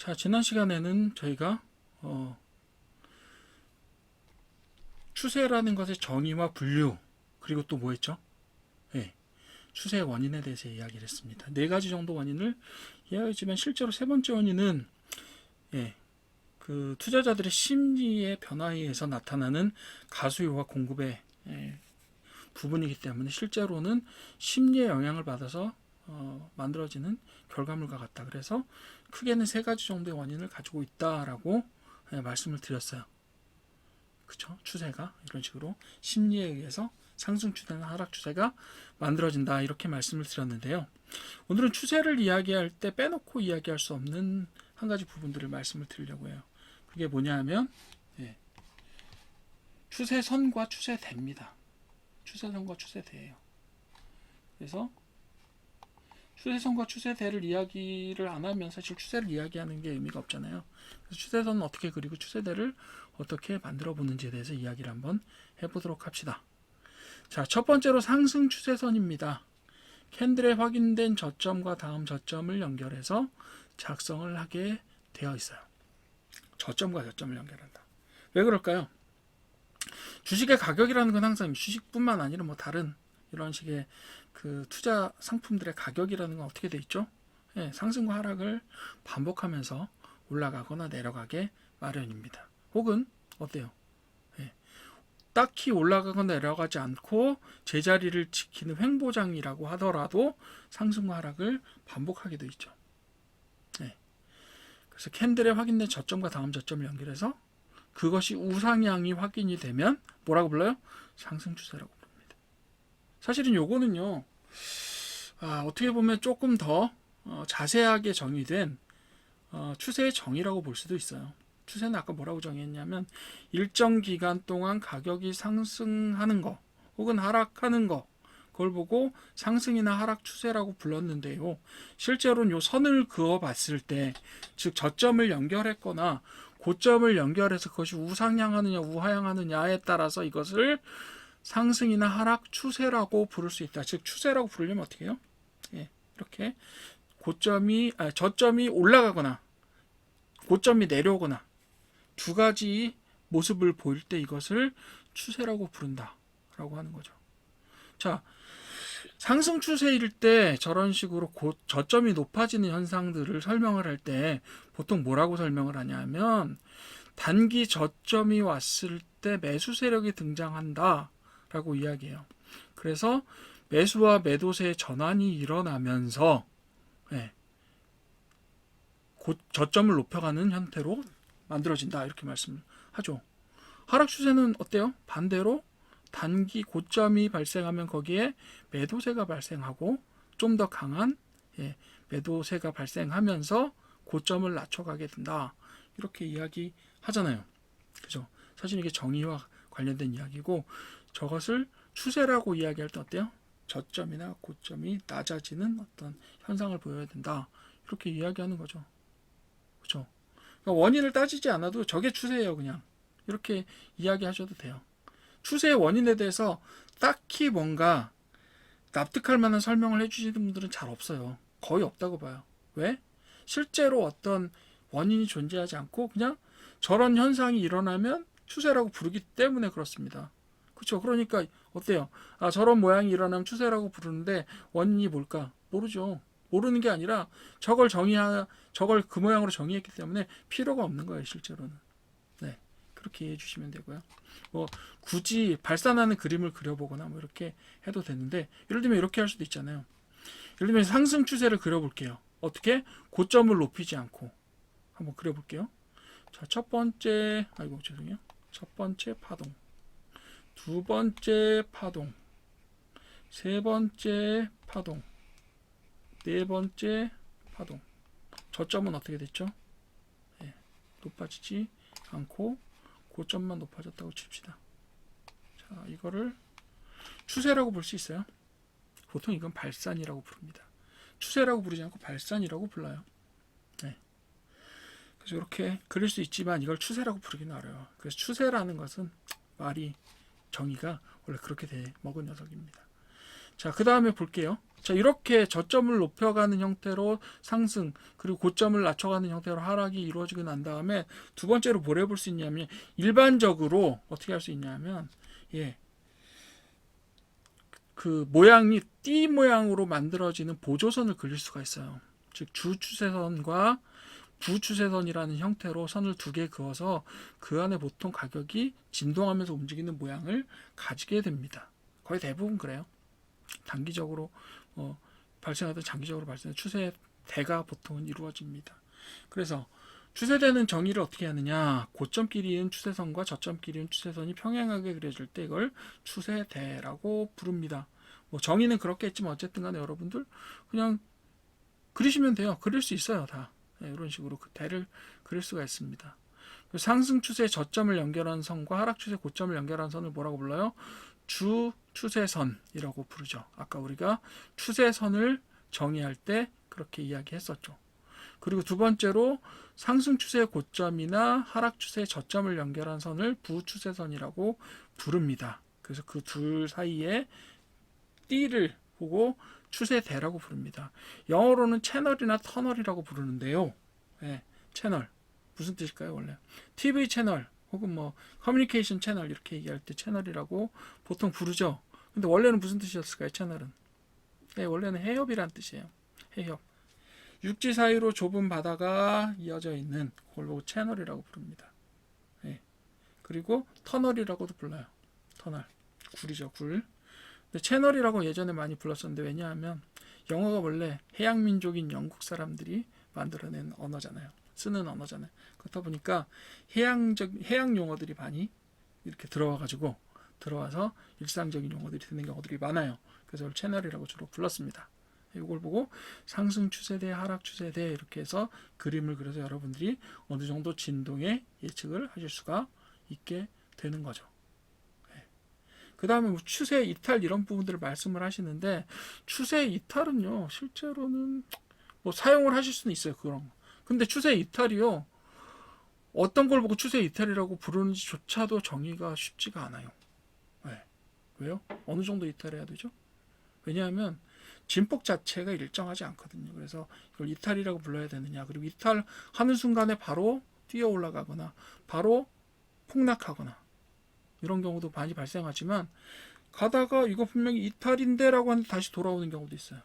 자, 지난 시간에는 저희가 추세라는 것의 정의와 분류, 그리고 또 뭐 했죠? 예, 추세의 원인에 대해서 이야기를 했습니다. 네 가지 정도 원인을 이야기했지만 실제로 세 번째 원인은 그 투자자들의 심리의 변화에 의해서 나타나는 가수요와 공급의 부분이기 때문에 실제로는 심리의 영향을 받아서 만들어지는 결과물과 같다. 그래서 크게는 세 가지 정도의 원인을 가지고 있다라고 말씀을 드렸어요. 그쵸? 추세가 이런 식으로 심리에 의해서 상승 추세나 하락 추세가 만들어진다, 이렇게 말씀을 드렸는데요. 오늘은 추세를 이야기할 때 빼놓고 이야기할 수 없는 한 가지 부분들을 말씀을 드리려고 해요. 그게 뭐냐 하면 추세선과 추세대입니다. 추세선과 추세대예요. 그래서 추세선과 추세대를 이야기를 안 하면 사실 추세를 이야기하는 게 의미가 없잖아요. 그래서 추세선은 어떻게 그리고 추세대를 어떻게 만들어 보는지에 대해서 이야기를 한번 해보도록 합시다. 자, 첫 번째로 상승 추세선입니다. 캔들의 확인된 저점과 다음 저점을 연결해서 작성을 하게 되어 있어요. 저점과 저점을 연결한다. 왜 그럴까요? 주식의 가격이라는 건 항상 주식뿐만 아니라 뭐 다른 이런 식의 그 투자 상품들의 가격이라는 건 어떻게 돼 있죠? 상승과 하락을 반복하면서 올라가거나 내려가게 마련입니다. 혹은 어때요? 딱히 올라가거나 내려가지 않고 제자리를 지키는 횡보장이라고 하더라도 상승과 하락을 반복하게 돼 있죠. 그래서 캔들의 확인된 저점과 다음 저점을 연결해서 그것이 우상향이 확인이 되면 뭐라고 불러요? 상승 추세라고 부릅니다. 사실은 요거는요, 어떻게 보면 조금 더 자세하게 정의된 추세의 정의라고 볼 수도 있어요. 추세는 아까 뭐라고 정의했냐면 일정 기간 동안 가격이 상승하는 거 혹은 하락하는 거, 그걸 보고 상승이나 하락 추세라고 불렀는데요. 실제로는 요 선을 그어 봤을 때, 즉 저점을 연결했거나 고점을 연결해서 그것이 우상향하느냐 우하향하느냐에 따라서 이것을 상승이나 하락 추세라고 부를 수 있다. 즉 추세라고 부르려면 어떻게 해요? 이렇게 저점이 올라가거나 고점이 내려오거나 두 가지 모습을 보일 때 이것을 추세라고 부른다라고 하는 거죠. 자, 상승 추세일 때 저런 식으로 저점이 높아지는 현상들을 설명을 할 때 보통 뭐라고 설명을 하냐면 단기 저점이 왔을 때 매수 세력이 등장한다 라고 이야기해요. 그래서 매수와 매도세의 전환이 일어나면서 저점을 높여가는 형태로 만들어진다, 이렇게 말씀을 하죠. 하락 추세는 어때요? 반대로 단기 고점이 발생하면 거기에 매도세가 발생하고 좀 더 강한 매도세가 발생하면서 고점을 낮춰가게 된다, 이렇게 이야기하잖아요. 그죠? 사실 이게 정의와 관련된 이야기고, 저것을 추세라고 이야기할 때 어때요? 저점이나 고점이 낮아지는 어떤 현상을 보여야 된다, 이렇게 이야기하는 거죠. 그죠? 그러니까 원인을 따지지 않아도 저게 추세예요, 그냥. 이렇게 이야기하셔도 돼요. 추세의 원인에 대해서 딱히 뭔가 납득할 만한 설명을 해주시는 분들은 잘 없어요. 거의 없다고 봐요. 왜? 실제로 어떤 원인이 존재하지 않고 그냥 저런 현상이 일어나면 추세라고 부르기 때문에 그렇습니다. 그렇죠? 그러니까 어때요? 저런 모양이 일어나면 추세라고 부르는데 원인이 뭘까? 모르죠. 모르는 게 아니라 저걸 그 모양으로 정의했기 때문에 필요가 없는 거예요, 실제로는. 네, 그렇게 이해해 주시면 되고요. 뭐 굳이 발산하는 그림을 그려보거나 뭐 이렇게 해도 되는데, 예를 들면 이렇게 할 수도 있잖아요. 예를 들면 상승 추세를 그려볼게요. 어떻게? 고점을 높이지 않고 한번 그려볼게요. 자, 첫 번째 파동, 두 번째 파동, 세 번째 파동, 네 번째 파동. 저점은 어떻게 됐죠? 높아지지 않고 고점만 높아졌다고 칩시다. 자, 이거를 추세라고 볼 수 있어요. 보통 이건 발산이라고 부릅니다. 추세라고 부르지 않고 발산이라고 불러요. 그래서 이렇게 그릴 수 있지만 이걸 추세라고 부르기는 어려워요. 그래서 추세라는 것은 말이 정의가 원래 그렇게 돼 먹은 녀석입니다. 자, 그 다음에 볼게요. 자, 이렇게 저점을 높여가는 형태로 상승, 그리고 고점을 낮춰가는 형태로 하락이 이루어지고 난 다음에 두 번째로 뭘 해볼 수 있냐면, 일반적으로 어떻게 할 수 있냐면, 예, 그 모양이 띠 모양으로 만들어지는 보조선을 그릴 수가 있어요. 즉 주추세선과 부추세선이라는 형태로 선을 두 개 그어서 그 안에 보통 가격이 진동하면서 움직이는 모양을 가지게 됩니다. 거의 대부분 그래요. 단기적으로 발생하든 장기적으로 발생하는 추세대가 보통은 이루어집니다. 그래서 추세대는 정의를 어떻게 하느냐, 고점끼리인 추세선과 저점끼리인 추세선이 평행하게 그려질 때 이걸 추세대라고 부릅니다. 뭐 정의는 그렇게 했지만 어쨌든 간에 여러분들 그냥 그리시면 돼요. 그릴 수 있어요. 다 이런 식으로 그 대를 그릴 수가 있습니다. 상승 추세 저점을 연결한 선과 하락 추세 고점을 연결한 선을 뭐라고 불러요? 주 추세선이라고 부르죠. 아까 우리가 추세선을 정의할 때 그렇게 이야기했었죠. 그리고 두 번째로 상승 추세 고점이나 하락 추세 저점을 연결한 선을 부추세선이라고 부릅니다. 그래서 그 둘 사이에 띠를 보고 추세대라고 부릅니다. 영어로는 채널이나 터널이라고 부르는데요. 네, 채널 무슨 뜻일까요? 원래 TV 채널 혹은 뭐 커뮤니케이션 채널 이렇게 얘기할 때 채널이라고 보통 부르죠. 근데 원래는 무슨 뜻이었을까요? 채널은 원래는 해협이란 뜻이에요. 해협. 육지 사이로 좁은 바다가 이어져 있는 그걸 보고 채널이라고 부릅니다. 네. 그리고 터널이라고도 불러요. 터널. 굴이죠, 굴. 근데 채널이라고 예전에 많이 불렀었는데 왜냐하면 영어가 원래 해양민족인 영국 사람들이 만들어낸 언어잖아요. 쓰는 언어잖아요. 그렇다 보니까 해양 용어들이 많이 이렇게 들어와서 일상적인 용어들이 되는 경우들이 많아요. 그래서 채널이라고 주로 불렀습니다. 이걸 보고 상승 추세대, 하락 추세대 이렇게 해서 그림을 그려서 여러분들이 어느 정도 진동의 예측을 하실 수가 있게 되는 거죠. 그 다음에 뭐 추세 이탈 이런 부분들을 말씀을 하시는데 추세 이탈은요 실제로는 뭐 사용을 하실 수는 있어요. 그런 거. 근데 추세 이탈이요 어떤 걸 보고 추세 이탈이라고 부르는지조차도 정의가 쉽지가 않아요. 네. 왜요? 어느 정도 이탈해야 되죠? 왜냐하면 진폭 자체가 일정하지 않거든요. 그래서 이걸 이탈이라고 불러야 되느냐, 그리고 이탈하는 순간에 바로 뛰어 올라가거나 바로 폭락하거나 이런 경우도 많이 발생하지만 가다가 이거 분명히 이탈인데 라고 하는데 다시 돌아오는 경우도 있어요.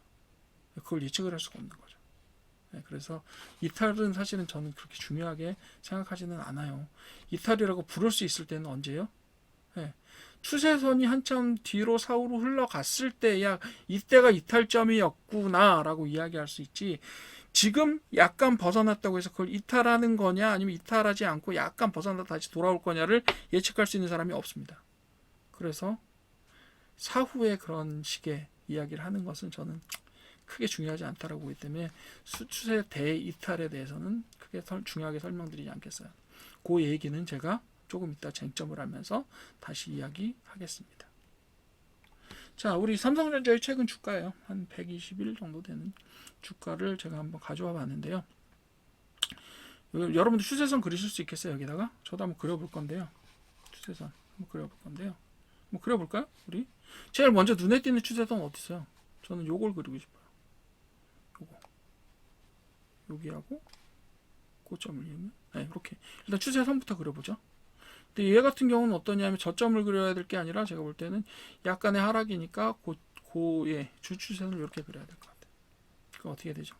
그걸 예측을 할 수가 없는 거죠. 그래서 이탈은 사실은 저는 그렇게 중요하게 생각하지는 않아요. 이탈이라고 부를 수 있을 때는 언제요? 추세선이 한참 뒤로 사후로 흘러갔을 때야 이때가 이탈점이었구나 라고 이야기할 수 있지, 지금 약간 벗어났다고 해서 그걸 이탈하는 거냐 아니면 이탈하지 않고 약간 벗어났다 다시 돌아올 거냐를 예측할 수 있는 사람이 없습니다. 그래서 사후에 그런 식의 이야기를 하는 것은 저는 크게 중요하지 않다라고 보기 때문에 추세 대이탈에 대해서는 크게 중요하게 설명드리지 않겠어요. 그 얘기는 제가 조금 이따 쟁점을 하면서 다시 이야기하겠습니다. 자, 우리 삼성전자의 최근 주가예요. 한 121 정도 되는 주가를 제가 한번 가져와 봤는데요. 여러분들 추세선 그리실 수 있겠어요? 여기다가 저도 한번 그려볼 건데요. 추세선 한번 그려볼 건데요. 뭐 그려볼까요? 우리 제일 먼저 눈에 띄는 추세선 어디 있어요? 저는 요걸 그리고 싶어요. 요거 여기하고 고점을 이으면 이렇게 일단 추세선부터 그려보죠. 근데 얘 같은 경우는 어떠냐면 저점을 그려야 될 게 아니라 제가 볼 때는 약간의 하락이니까 주추세선을 이렇게 그려야 될 것 같아요. 그럼 어떻게 되죠?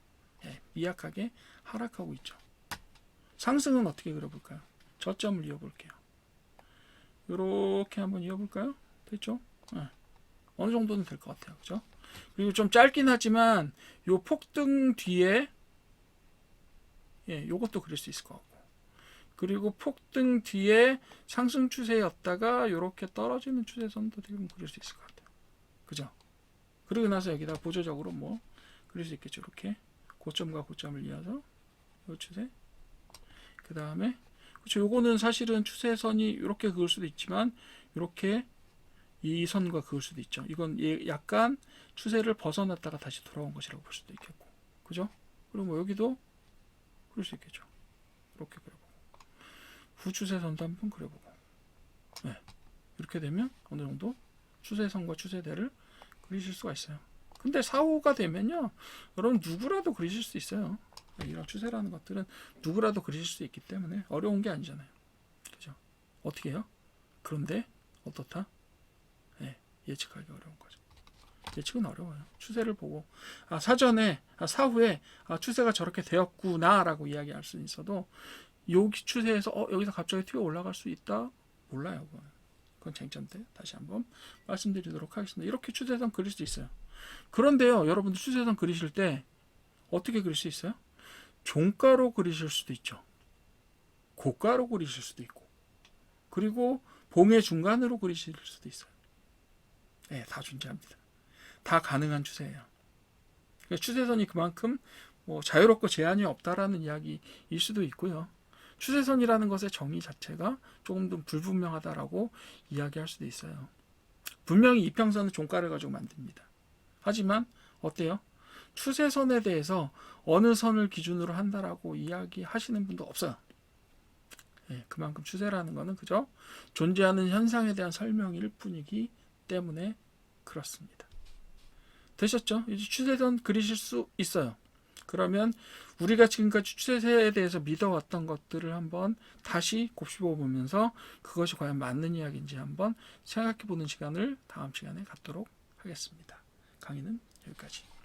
미약하게 하락하고 있죠. 상승은 어떻게 그려볼까요? 저점을 이어볼게요. 이렇게 한번 이어볼까요? 됐죠? 어느 정도는 될 것 같아요. 그죠? 그리고 좀 짧긴 하지만 요 폭등 뒤에 요것도 그릴 수 있을 것 같고, 그리고 폭등 뒤에 상승 추세였다가 이렇게 떨어지는 추세선도 지금 그릴 수 있을 것 같아요. 그죠? 그리고 나서 여기다 보조적으로 뭐 그릴 수 있겠죠. 이렇게 고점과 고점을 이어서 요 추세, 그 다음에 그렇죠. 요거는 사실은 추세선이 이렇게 그을 수도 있지만 이렇게 이 선과 그을 수도 있죠. 이건 약간 추세를 벗어났다가 다시 돌아온 것이라고 볼 수도 있겠고, 그죠? 그리고 뭐 여기도 그릴 수 있겠죠. 이렇게 그려보고 후추세선도 한번 그려보고, 이렇게 되면 어느 정도 추세선과 추세대를 그리실 수가 있어요. 근데 사후가 되면요, 여러분 누구라도 그리실 수 있어요. 이런 추세라는 것들은 누구라도 그리실 수 있기 때문에 어려운 게 아니잖아요. 그죠? 어떻게 해요? 그런데 어떻다? 네, 예측하기 어려운 거죠. 예측은 어려워요. 추세를 보고 사전에 사후에 추세가 저렇게 되었구나라고 이야기할 수 있어도 여기 추세에서 여기서 갑자기 튀어 올라갈 수 있다? 몰라요. 그건 쟁점 때 다시 한번 말씀드리도록 하겠습니다. 이렇게 추세선 그릴 수 있어요. 그런데요, 여러분들 추세선 그리실 때 어떻게 그릴 수 있어요? 종가로 그리실 수도 있죠. 고가로 그리실 수도 있고, 그리고 봉의 중간으로 그리실 수도 있어요. 네, 다 존재합니다. 다 가능한 추세예요. 추세선이 그만큼 자유롭고 제한이 없다라는 이야기일 수도 있고요. 추세선이라는 것의 정의 자체가 조금 더 불분명하다라고 이야기할 수도 있어요. 분명히 이평선은 종가를 가지고 만듭니다. 하지만 어때요? 추세선에 대해서 어느 선을 기준으로 한다라고 이야기하시는 분도 없어요. 예, 그만큼 추세라는 것은 그저 존재하는 현상에 대한 설명일 뿐이기 때문에 그렇습니다. 되셨죠? 이제 추세선 그리실 수 있어요. 그러면 우리가 지금까지 추세에 대해서 믿어왔던 것들을 한번 다시 곱씹어 보면서 그것이 과연 맞는 이야기인지 한번 생각해 보는 시간을 다음 시간에 갖도록 하겠습니다. 강의는 여기까지.